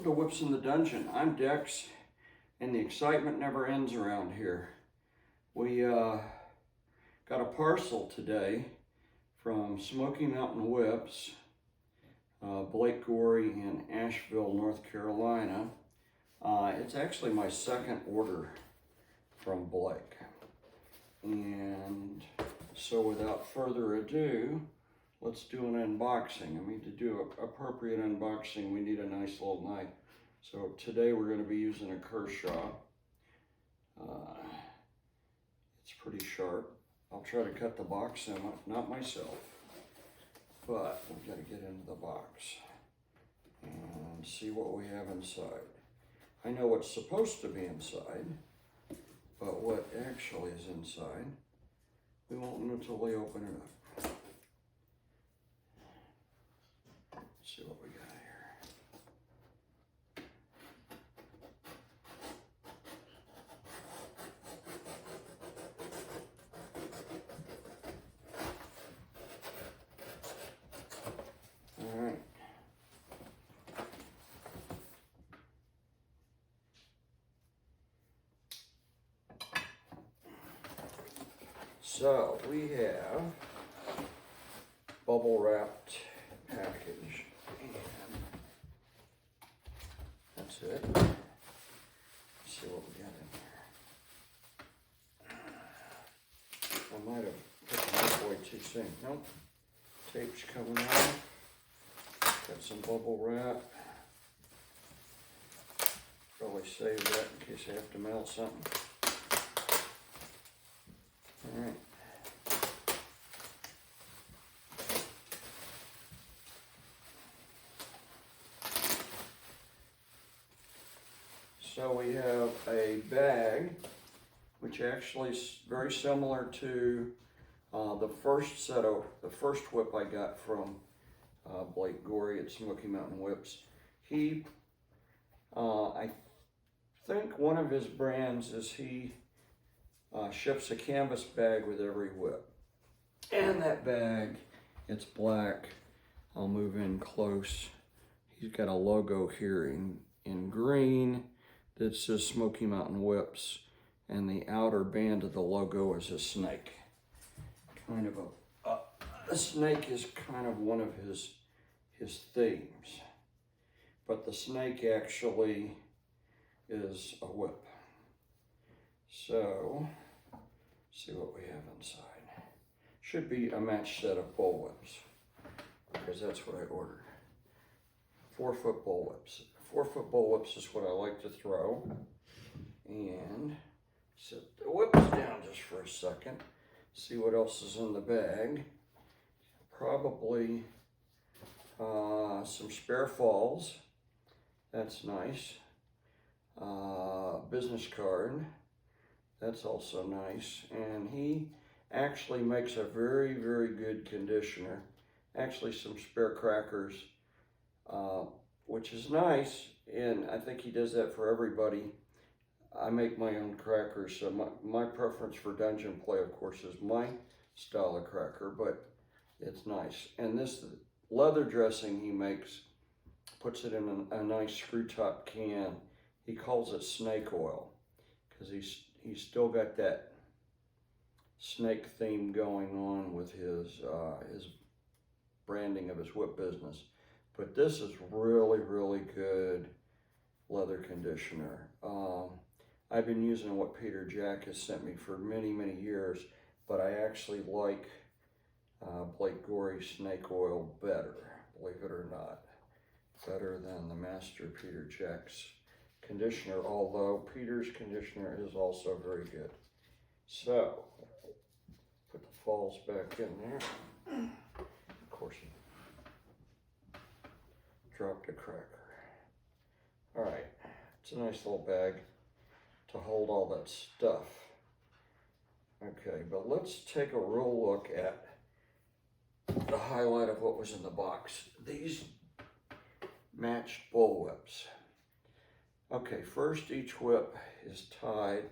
Welcome to Whips in the Dungeon. I'm Dex, and the excitement never ends around here. We got a parcel today from Smokey Mountain Whips, Gorey in Asheville, North Carolina. It's actually my second order from Blake. And so without further ado, let's do an unboxing. I mean, to do an appropriate unboxing, we need a nice little knife. So today we're going to be using a Kershaw. It's pretty sharp. I'll try to cut the box in, not myself, but we've got to get into the box and see what we have inside. I know what's supposed to be inside, but what actually is inside, we won't know until we open it up. See what we got here. All right. So we have bubble wrapped package. That's it. Let's see what we got in here. I might have put the knife away too soon. Nope. Tape's coming out. Got some bubble wrap. Probably save that in case I have to mail something. All right. So we have a bag, which actually is very similar to the first whip I got from Gorey at Smokey Mountain Whips. He, I think one of his brands is he ships a canvas bag with every whip. And that bag, it's black. I'll move in close. He's got a logo here in green that says Smokey Mountain Whips, and the outer band of the logo is a snake. Kind of a snake is kind of one of his themes, but the snake actually is a whip. So, see what we have inside. Should be a match set of Bullwhips, because that's what I ordered. 4-foot Bullwhips. 4-foot Bullwhips is what I like to throw. And set the whips down just for a second. See what else is in the bag. Probably some spare falls. That's nice. Business card. That's also nice. And he actually makes a very, very good conditioner. Actually some spare crackers. Which is nice, and I think he does that for everybody. I make my own crackers, so my preference for dungeon play, of course, is my style of cracker, but it's nice. And this leather dressing he makes, puts it in a nice screw top can. He calls it snake oil, because he's still got that snake theme going on with his branding of his whip business. But this is really, really good leather conditioner. I've been using what Peter Jack has sent me for many, many years, but I actually like Gorey snake oil better, believe it or not. Better than the Master Peter Jack's conditioner, although Peter's conditioner is also very good. So, put the falls back in there. Of course, dropped a cracker. All right, it's a nice little bag to hold all that stuff. Okay, but let's take a real look at the highlight of what was in the box. These matched Bullwhips. Okay, first each whip is tied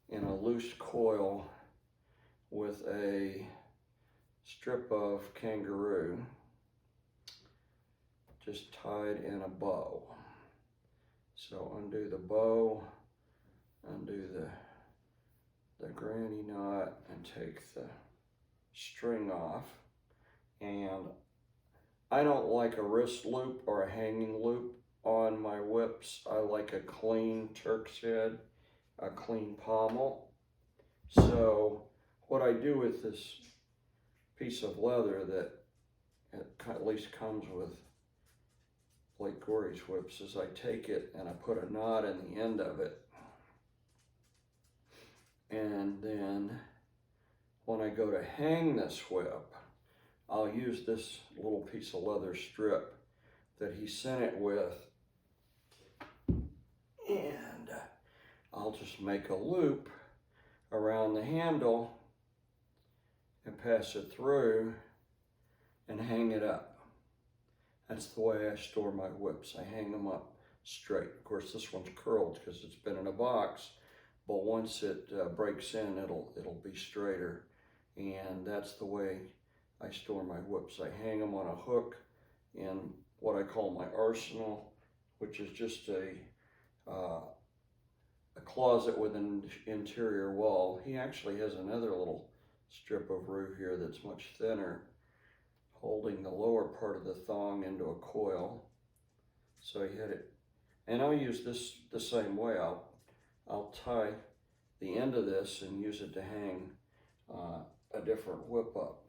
in a loose coil with a strip of kangaroo just tied in a bow. So undo the bow, undo the granny knot, and take the string off. And I don't like a wrist loop or a hanging loop on my whips. I like a clean Turk's head, a clean pommel. So what I do with this piece of leather that at least comes with Blake Gorey's whips is I take it and I put a knot in the end of it. And then when I go to hang this whip, I'll use this little piece of leather strip that he sent it with, and I'll just make a loop around the handle and pass it through and hang it up. That's the way I store my whips. I hang them up straight. Of course, this one's curled because it's been in a box, but once it breaks in, it'll be straighter, and that's the way I store my whips. I hang them on a hook in what I call my arsenal, which is just a closet with an interior wall. He actually has another little strip of roo here that's much thinner, holding the lower part of the thong into a coil. So he had it, and I'll use this the same way. I'll tie the end of this and use it to hang a different whip up.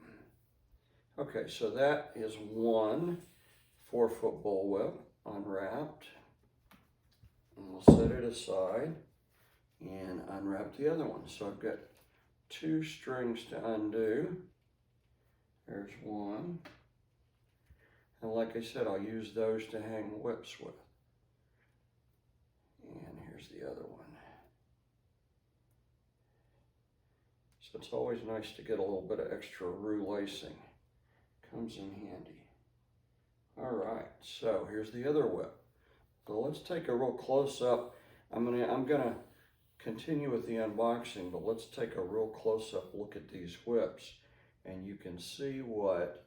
Okay, so that is one 4-foot bullwhip unwrapped. And we'll set it aside and unwrap the other one. So I've got 2 strings to undo. There's one. And like I said, I'll use those to hang whips with. And here's the other one. So it's always nice to get a little bit of extra roo lacing. Comes in handy. All right, so here's the other whip. So let's take a real close up. I'm gonna continue with the unboxing, but let's take a real close up look at these whips, and you can see what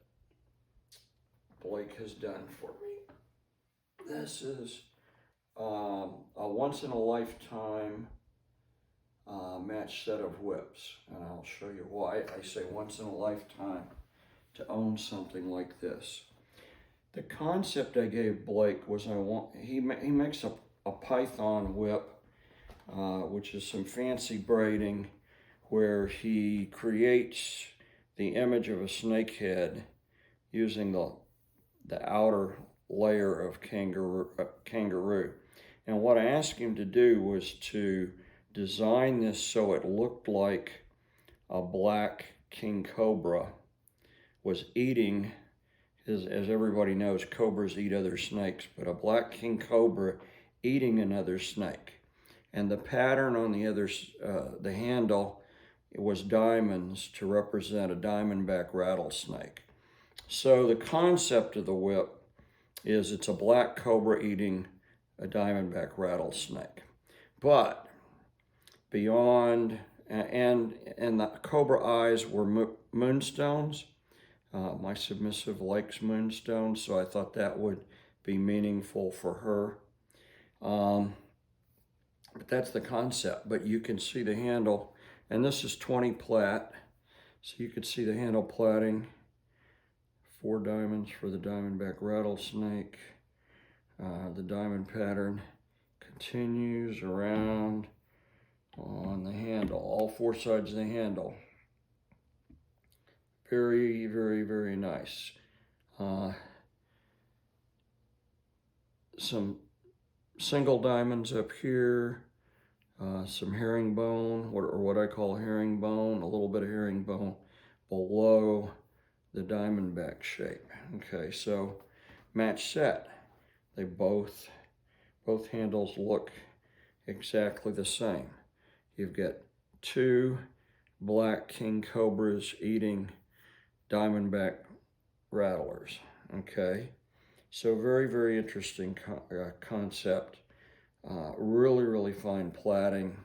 Blake has done for me. This is a once in a lifetime match set of whips, and I'll show you why I say once in a lifetime to own something like this. The concept I gave Blake was he makes a python whip, which is some fancy braiding, where he creates the image of a snake head using the outer layer of kangaroo. And what I asked him to do was to design this so it looked like a black king cobra was eating, as everybody knows, cobras eat other snakes, but a black king cobra eating another snake. And the pattern on the handle, it was diamonds to represent a diamondback rattlesnake. So the concept of the whip is it's a black cobra eating a diamondback rattlesnake. But beyond, and the cobra eyes were moonstones. My submissive likes moonstones, so I thought that would be meaningful for her. But that's the concept. But you can see the handle, and this is 20 plait, so you can see the handle plaiting. 4 diamonds for the diamondback rattlesnake. The diamond pattern continues around on the handle, all 4 sides of the handle. Very, very, very nice. Some single diamonds up here, some herringbone, or what I call herringbone, a little bit of herringbone below the diamondback shape. Okay, so match set. They both handles look exactly the same. You've got 2 black king cobras eating diamondback rattlers. Okay, so very, very interesting concept. Really, really fine plaiting.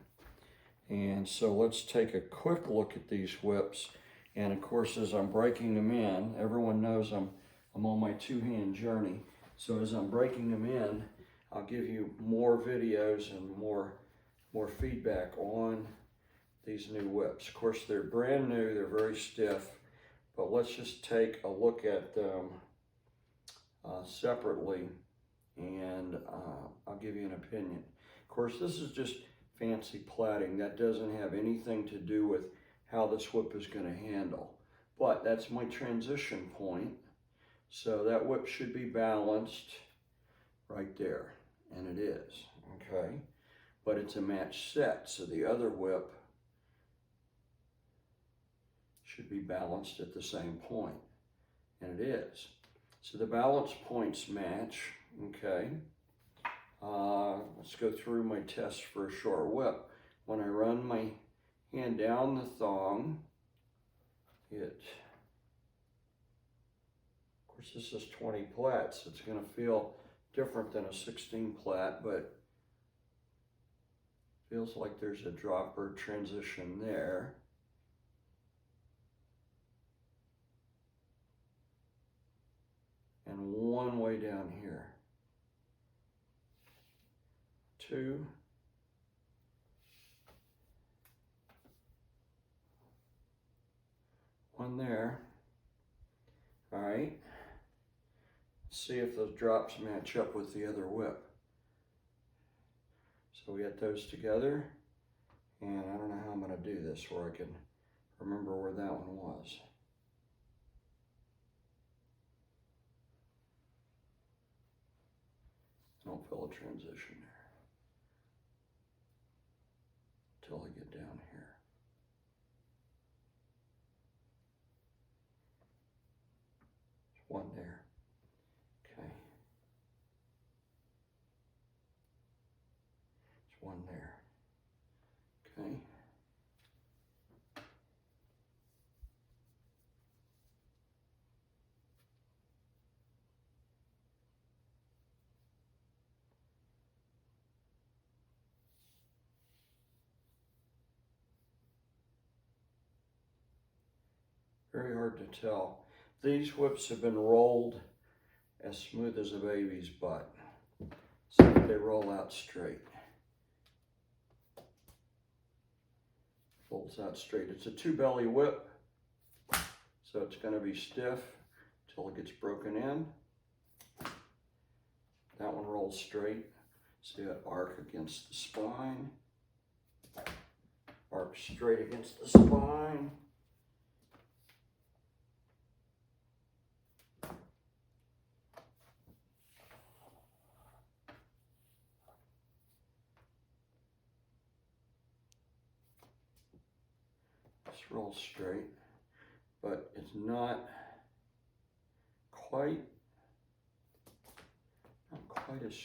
And so let's take a quick look at these whips. And of course, as I'm breaking them in, everyone knows I'm on my 2-hand journey. So as I'm breaking them in, I'll give you more videos and more feedback on these new whips. Of course, they're brand new, they're very stiff, but let's just take a look at them separately, and I'll give you an opinion. Of course, this is just fancy plaiting. That doesn't have anything to do with how this whip is going to handle, but that's my transition point. So that whip should be balanced right there, and it is, okay? But it's a match set, so the other whip should be balanced at the same point, and it is. So the balance points match, okay? Let's go through my test for a short whip. When I run my hand down the thong, of course this is 20 plaits, it's gonna feel different than a 16 plait, but feels like there's a dropper transition there. And one way down here. 2. One there. All right. See if those drops match up with the other whip. So we got those together, and I don't know how I'm going to do this where I can remember where that one was. Don't feel a transition there until I get down here. There's one there. Okay. There's one there. Okay. Very hard to tell. These whips have been rolled as smooth as a baby's butt. See if they roll out straight. Folds out straight. It's a 2-belly whip, so it's going to be stiff until it gets broken in. That one rolls straight. See that arc against the spine. Arc straight against the spine. Roll straight, but it's not quite as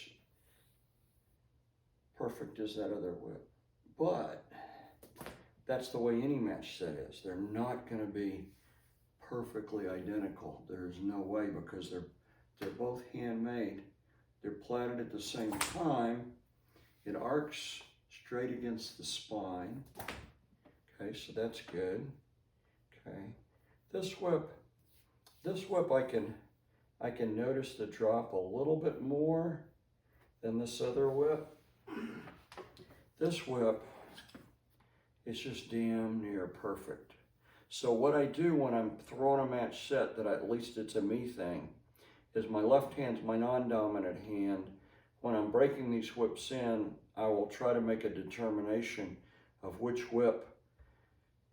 perfect as that other whip. But that's the way any match set is. They're not going to be perfectly identical. There's no way, because they're both handmade. They're plaited at the same time. It arcs straight against the spine. Okay, so that's good. Okay, this whip I can notice the drop a little bit more than this other whip. This whip is just damn near perfect. So what I do when I'm throwing a match set, that at least it's a me thing, is my left hand's my non-dominant hand. When I'm breaking these whips in, I will try to make a determination of which whip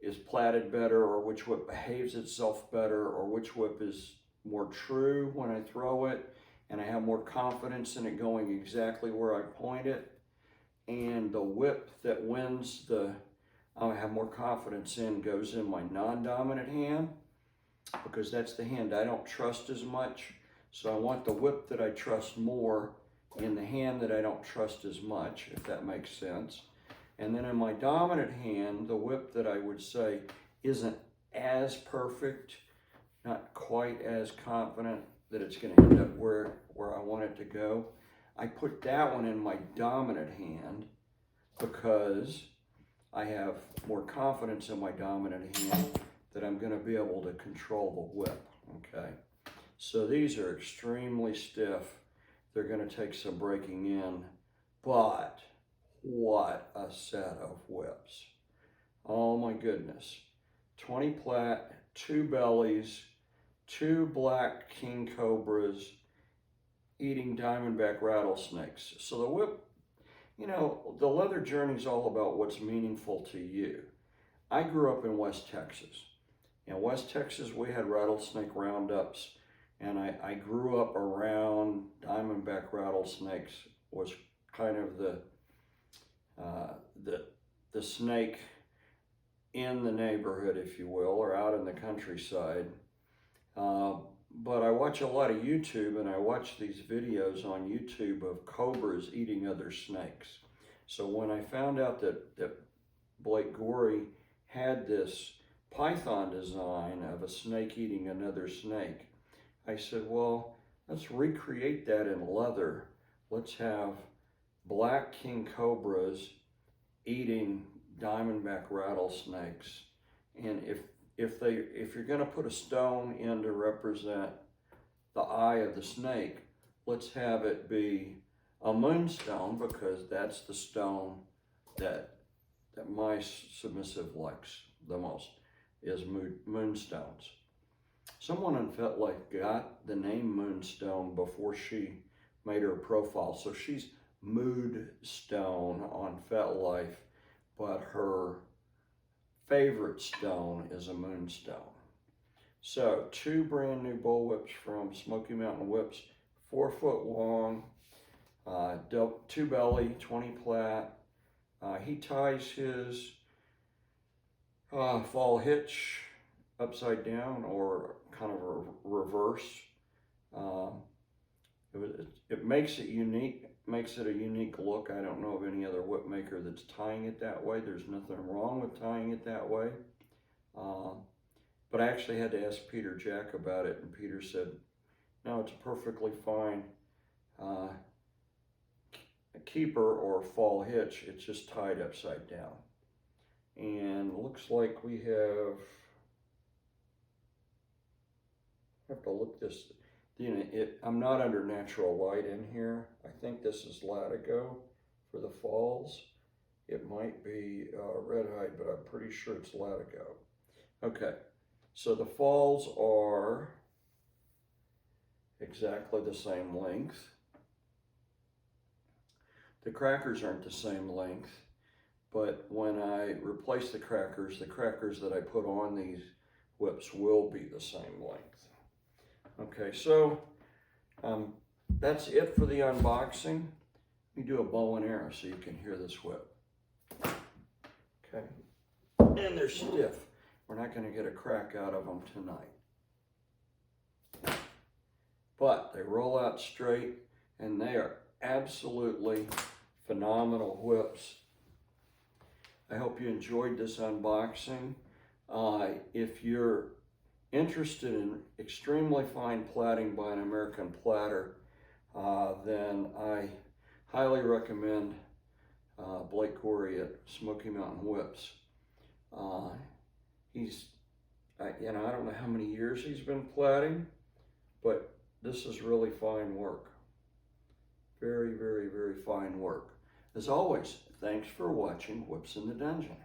is plaited better, or which whip behaves itself better, or which whip is more true when I throw it, and I have more confidence in it going exactly where I point it. And the whip that wins I have more confidence in goes in my non-dominant hand, because that's the hand I don't trust as much. So I want the whip that I trust more in the hand that I don't trust as much, if that makes sense. And then in my dominant hand, the whip that I would say isn't as perfect, not quite as confident that it's going to end up where I want it to go, I put that one in my dominant hand, because I have more confidence in my dominant hand that I'm going to be able to control the whip, okay? So these are extremely stiff. they're going to take some breaking in, but what a set of whips. Oh my goodness. 20 plait, 2 bellies, 2 black king cobras eating diamondback rattlesnakes. So the whip, you know, the leather journey is all about what's meaningful to you. I grew up in West Texas. In West Texas, we had rattlesnake roundups, and I grew up around diamondback rattlesnakes. Was kind of the snake in the neighborhood, if you will, or out in the countryside. But I watch a lot of YouTube, and I watch these videos on YouTube of cobras eating other snakes. So when I found out that Gorey had this python design of a snake eating another snake, I said, well, let's recreate that in leather. Let's have black king cobras eating diamondback rattlesnakes. And if you're going to put a stone in to represent the eye of the snake, let's have it be a moonstone, because that's the stone that my submissive likes the most, is moonstones. Someone in FetLife got the name Moonstone before she made her profile, so she's Moodstone on FetLife, but her favorite stone is a moonstone. So 2 brand new Bullwhips from Smokey Mountain Whips, 4 foot long, 2 belly, 20 plait. He ties his fall hitch upside down or kind of a reverse. It makes it unique, makes it a unique look. I don't know of any other whip maker that's tying it that way. There's nothing wrong with tying it that way. But I actually had to ask Peter Jack about it, and Peter said, no, it's a perfectly fine keeper or fall hitch. It's just tied upside down. And looks like we have to look this, you know, I'm not under natural light in here. I think this is Latigo for the falls. It might be red hide, but I'm pretty sure it's Latigo. Okay, so the falls are exactly the same length. The crackers aren't the same length, but when I replace the crackers that I put on these whips will be the same length. Okay, so that's it for the unboxing. Let me do a bow and arrow so you can hear this whip. Okay, and they're stiff. We're not going to get a crack out of them tonight. But they roll out straight, and they are absolutely phenomenal whips. I hope you enjoyed this unboxing. If you're interested in extremely fine plaiting by an American platter, then I highly recommend Gorey at Smokey Mountain Whips. He's, I don't know how many years he's been plaiting, but this is really fine work. Very, very, very fine work. As always, thanks for watching Whips in the Dungeon.